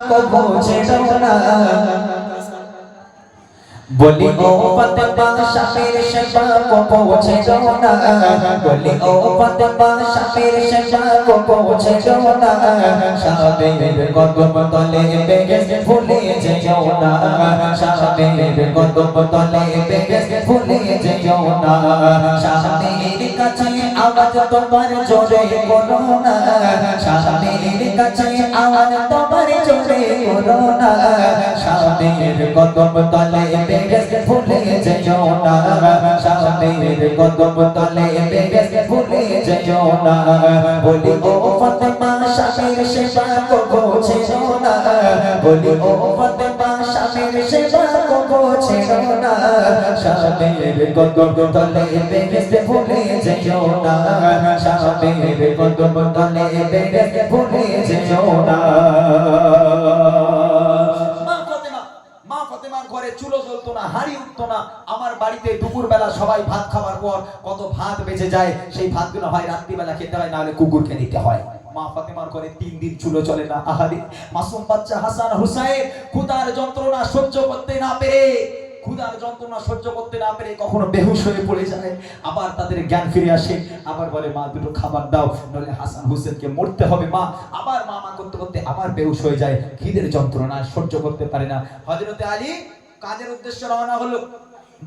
কবু ছেড়ো না বলি ও ফাতেমা শামের সেবা কবু ছেড়ো না বলি ও ফাতেমা শামের সেবা কবু ছেড়ো না শামের কদম তলে বেগে ভুলে যেও না শামের কদম তলে বেগে ভুলে যেও না শামের কাছে আওয়াজ তোমার জোরে করো না শামের কাছে আওয়াজ তোমার জোরে করো না শামের কদম তলে বেগে ভুলে যেও না শামের কদম তলে বেগে ভুলে যেও না বলি ও ফাতেমা শামের সেবা কবু ছেড়ো না বলি ও ফাতেমা শামের সেবা কবু ছেড়ো না শামের কদম তলে বেগে ভুলে যেও না শামের কদম তলে বেগে ভুলে যেও না ঘরে চুলো জ্বলতো না, হাড়ি উঠতো না। আমার বাড়িতে দুপুর বেলা সবাই ভাত খাওয়ার পর কত ভাত বেঁচে যায়, সেই ভাতগুলো হয় রাত্রিবেলা খেতে হয়, না হলে কুকুরকে দিতে হয়। মা ফাতেমার ঘরে 3 দিন চুলো চলে না। আহারে মাসুম বাচ্চা হাসান হুসাইন ক্ষুধার যন্ত্রণা সহ্য করতে না পেরে কখনো বেহুশ হয়ে পড়ে যায়, আবার তাদের জ্ঞান ফিরে আসে, আবার বলে মা দুটো খাবার দাও, নইলে হাসান হুসেনকে মরতে হবে মা। আবার মা করতে করতে আবার বেহুশ হয়ে যায়, খিদের যন্ত্রণা সহ্য করতে পারে না। হযরতে আলী কাজের উদ্দেশ্যে রওনা হলো,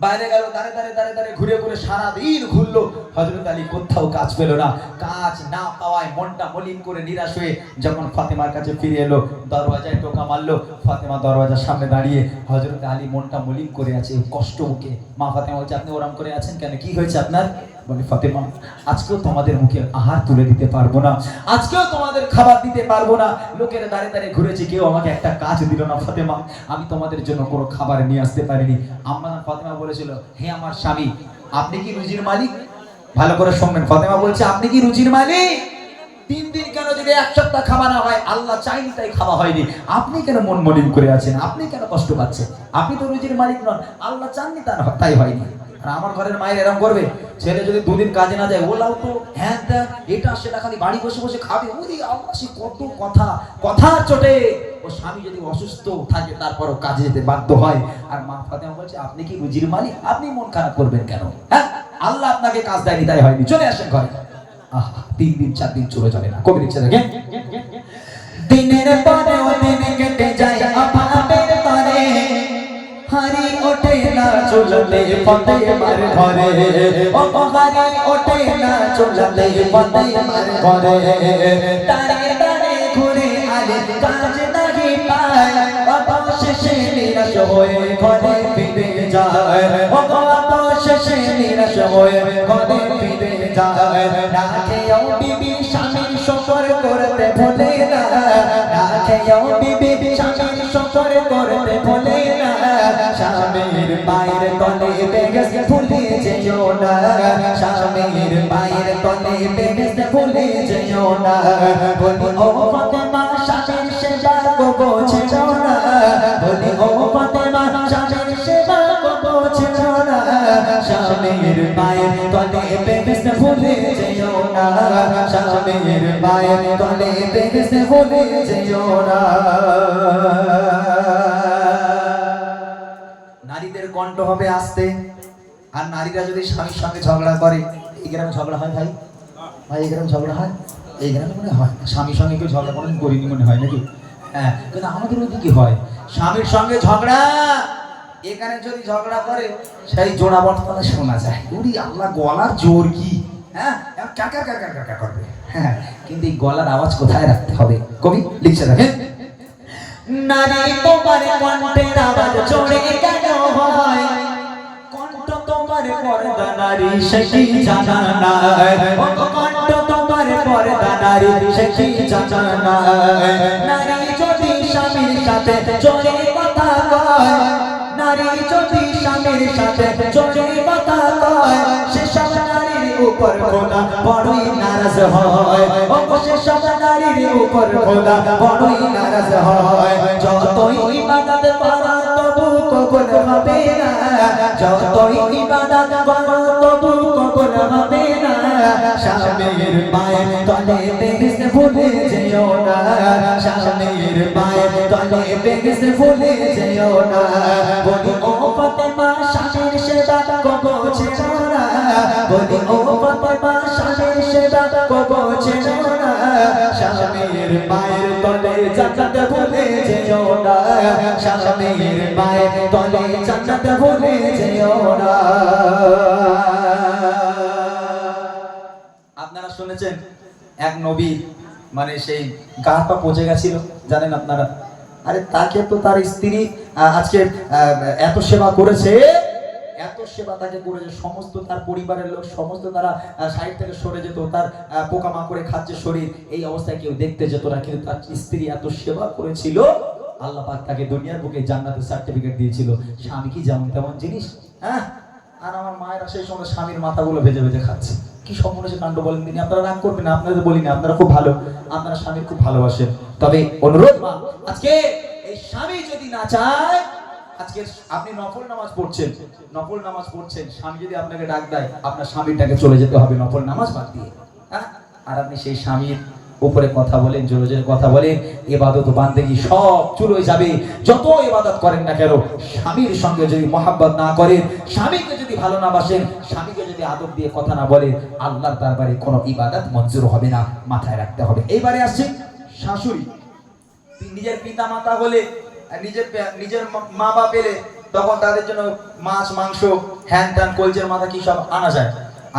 বাইরে গেল, দাঁড়ে ঘুরে ঘুরে সারা দিন ঘুরলো। হযরত আলী কোথাও কাজ পেল না, কাজ না পাওয়ায় মনটা মলিন করে নিরাশ হয়ে যখন ফাতেমার কাছে ফিরে এলো, দরওয়াজায় টোকা মারলো। ফাতেমা দরওয়াজার সামনে দাঁড়িয়ে, হযরত আলী মনটা মলিন করে আছে, কষ্ট মুখে। মা ফাতেমা বলছে, আপনি ওরম করে আছেন কেন, কি হয়েছে আপনার? বলে, ফাতেমা আজকেও তোমাদের মুখে আহার তুলে দিতে পারবো না, আজকেও তোমাদের খাবার দিতে পারবো না। লোকের দাঁড়ে ঘুরেছি, কেউ আমাকে একটা কাজ দিল না ফাতেমা, আমি তোমাদের জন্য কোনো খাবার নিয়ে আসতে পারিনি। আম্মা ফাতেমা বলেছিল, হে আমার স্বামী, আপনি কি রুজির মালিক? ভালো করে শুনবেন, ফাতেমা বলছে, আপনি কি রুজির মালিক? 3 দিন কেন, যদি 1 সপ্তাহ খাওয়া না হয়, আল্লাহ চাইনি তাই খাওয়া হয়নি, আপনি কেন মন মলিন করে আছেন, আপনি কেন কষ্ট পাচ্ছেন? আপনি তো রুজির মালিক নন, আল্লাহ চাননি তাই হয়নি। আর আমার ঘরের মায়ের এরকম করবে, ছেলে যদি 2 দিন কাজে না যায়, ওলাও তো হ্যাঁ এটা সেটা, খালি বাড়ি বসে বসে খাবে। ওরে আল্লাহ, সে কত কথা চটে। ও স্বামী যদি অসুস্থ থাকে তারপরও কাজে যেতে বাধ্য হয়। আর মা ফাতেমা বলছে, আপনি কি রুজির মালিক, আপনি মন খারাপ করবেন কেন? হ্যাঁ, আল্লাহ আপনাকে কাজ দেয়নি তাই হয়নি, চলে আসেন ঘরে। 3 দিন 4 দিন চলে না। কবি লিখছে দেখেন, দিনের পরে দিন কেটে যায় অভাবের পরে, হারি ওঠে না চলতে ফাতেমার ঘরে, ও হারি ওঠে না চলতে ফাতেমার ঘরে। দাঁড়ে ঘুরে আলে কাজ নাহি পায়, অবশেষে নিরাশ হয়ে ঘরে ফিরে যায়, অবশেষে নিরাশ হয়ে ঘরে ফিরে যায়। রাখেও বিবি স্বামীর শকর করতে ভোলে না, রাখেও বিবি স্বামীর শকর করতে ভোলে না। স্বামীর পায়ের তলে বেগে ভুলে যেও না, স্বামীর পায়ের তলে বেগে ভুলে যেও না। বলি ও ফাতেমা স্বামীর সেবা কবু ছেড়ো না, বলি ও ফাতেমা স্বামীর সেবা কবু ছেড়ো না। স্বামীর পায়ের তলে বেগে ভুলে যেও না, স্বামীর পায়ের তলে বেগে ভুলে যেও না। নারীদের কণ্ঠ হবে আস্তে, আর নারীরা যদি স্বামীর সঙ্গে ঝগড়া করে, এই গ্রামে ঝগড়া হয় ভাই, এই গ্রামে ঝগড়া হয়, এই গ্রামে মনে হয় স্বামীর সঙ্গে কেউ ঝগড়া করেন, করিনি মনে হয় নাকি? হ্যাঁ, কিন্তু আমাদের ওদিকে হয় স্বামীর সঙ্গে ঝগড়া। এখানে যদি ঝগড়া করে, সেই জোড়া বর্তমানে শোনা যায়। উরি আল্লাহ, গলার জোর কি! হ্যাঁ, কাকা করবে। হ্যাঁ, কিন্তু এই গলার আওয়াজ কোথায় রাখতে হবে? কবি লিখছে দেখেন, নারী তোমার কণ্ঠের আওয়াজ জোরে কেন হয়, কণ্ঠ তোমার পর্দা নারী সে কি জানা না, কণ্ঠ তোমার পর্দা নারী সে কি জানা না। নারী যদি স্বামীর সাথে জোরে কথা কয়, নারী যদি স্বামীর সাথে জোরে কথা কয়, সেসব নারীর উপর খোদা বড়ই নারাজ হয়, সেসব নারীর উপর খোদা বড়ই নারাজ হয়। যতই ইবাদত করো তবু কবুল হবে না, যতই ইবাদত করো তবু কবুল হবে না। স্বামীর পায়ের তলে বেগে ভুলে যেও না, স্বামীর পায়ের তলে বেহেশত ভুলে যেও না বলি ও ফাতেমা স্বামীর সেবা কবো ছেড়ো না বলি ও ফাতেমা স্বামীর সেবা কবো ছেড়ো না স্বামীর মায়ের তলে জান্নাত ভুলে যেও না স্বামীর মায়ের তলে জান্নাত ভুলে যেও না। আপনারা শুনেছেন এক নবী মানে সেই গা পা পচে গেছিল জানেন আপনারা, আরে তাকে তো তার স্ত্রী আজকে এত সেবা করেছে, এত সেবা তাকে করেছে, সমস্ত তার পরিবারের লোক সমস্ত তারা সাইড থেকে সরে যেত, তার পোকামাকড়ে খাচ্ছে শরীর, এই অবস্থায় কেউ দেখতে যেত না, কিন্তু তার স্ত্রী এত সেবা করেছিল আল্লাহ পাক তাকে দুনিয়ার বুকে জান্নাতের সার্টিফিকেট দিয়েছিল। স্বামী কি যেমন তেমন জিনিস, হ্যাঁ। আর আমার মায়েরা সেই সময় স্বামীর মাথাগুলো ভেজে ভেজে খাচ্ছে, কি সব মনে হচ্ছে কাণ্ড বলেন তিনি। আপনারা রাগ করবেন না, আপনাদের বলি না, আপনারা খুব ভালো, আপনারা স্বামীর খুব ভালোবাসেন। তবে অনুরোধ মা, আজকে এই স্বামী যদি না চায়, আজকে আপনি নফল নামাজ পড়ছেন, নফল নামাজ পড়ছেন, স্বামী যদি আপনাকে ডাক দেয় আপনার স্বামীটাকে চলে যেতে হবে নফল নামাজ বাদ দিয়ে, হ্যাঁ। আর আপনি সেই স্বামীর উপরে কথা বলেন, জোরে জোরে কথা বলেন, ইবাদত বান্দেগি সব চুলোয় যাবে। যত ইবাদত করেন না কেন, স্বামীর সঙ্গে যদি মহাব্বত না করেন, স্বামীকে যদি ভালো না বাসেন, স্বামীকে যদি আদব দিয়ে কথা না বলেন, আল্লাহর দরবারে কোনো ইবাদত মঞ্জুর হবে না, মাথায় রাখতে হবে। এইবারে আসছে শাশুড়ি। নিজের পিতা মাতা হলে, নিজের মা বাপ এলে তখন তাদের জন্য মাছ মাংস হ্যান ত্যান কলজের মাথা কি সব আনা যায়।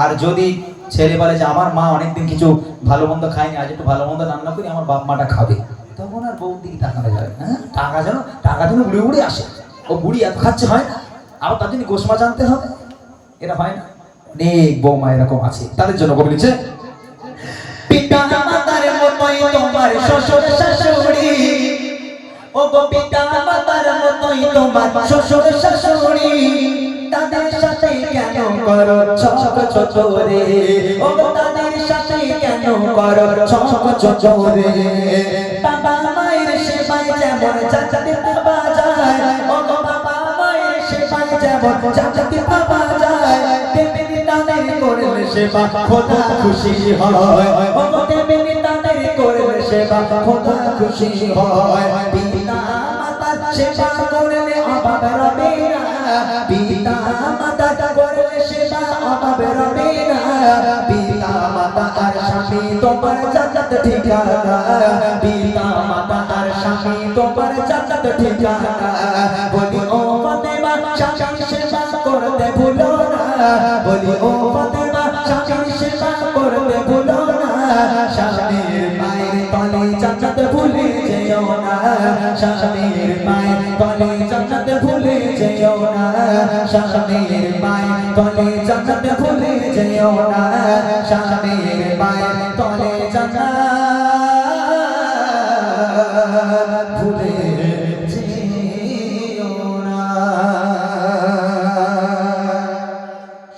আর যদি ছেলে বলে যে আমার মা অনেকদিন কিছু ভালো মন্দ খায়নি, আজ একটু ভালো মন্দ রান্না করি, আমার বাপ মাটা খাবে, তখন আর বউর দিকে তাকানো যাবে, হ্যাঁ। টাকা যেন উড়ে উড়ে আসে, ও বুড়ি এত খাচ্ছে হয় না, আবার তার জন্য গোসমা জানতে হবে, এটা হয় না। অনেক বৌমা এরকম আছে, তাদের জন্য কবি লিখছে, পিতা মাতার মতোই তোমার শ্বশুর শাশুড়ি, ও গো পিতা মাতার মতোই তোমার শ্বশুর শাশুড়ি, তাদের সাথে কেন করো ছক চোরে, ও গো তাদের সাথে কেন করো ছক চোরে, বাবা মায়ের সেবায় যেমন জান্নাতে পাওয়া যায়, ও গো বাবা মায়ের সেবায় যেমন জান্নাতে পাওয়া যায়, তেমনি তাদের করলে সেবা খোদা খুশি হয়, ও গো তেমনি তাদের করলে সেবা খোদা খুশি হয়। পিতা মাতার সেবা করলে অভাব রবে না, পিতা মাতার করলে সেবা অভাব রবে না, পিতা মাতা আর স্বামী তোমার জান্নাত ঠিকানা, পিতা মাতা আর স্বামী তোমার জান্নাত ঠিকানা। বলি ও ফাতেমা স্বামীর সেবা করতে ভুলো না, বলি ও ফাতেমা স্বামীর সেবা করতে ভুলো না, স্বামীর মায়ের তলে জান্নাত ভুলে যেও না, স্বামীর মায়ের তলে জান্নাত ভুলে যেও না, স্বামীর মায়ের তলে জান্নাত ভুলে যেও না, স্বামীর মায়ের তলে জান্নাত ভুলে যেও না।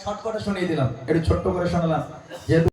শর্ট করে শুনিয়ে দিলাম, একটু ছোট্ট করে শোনালাম যেহেতু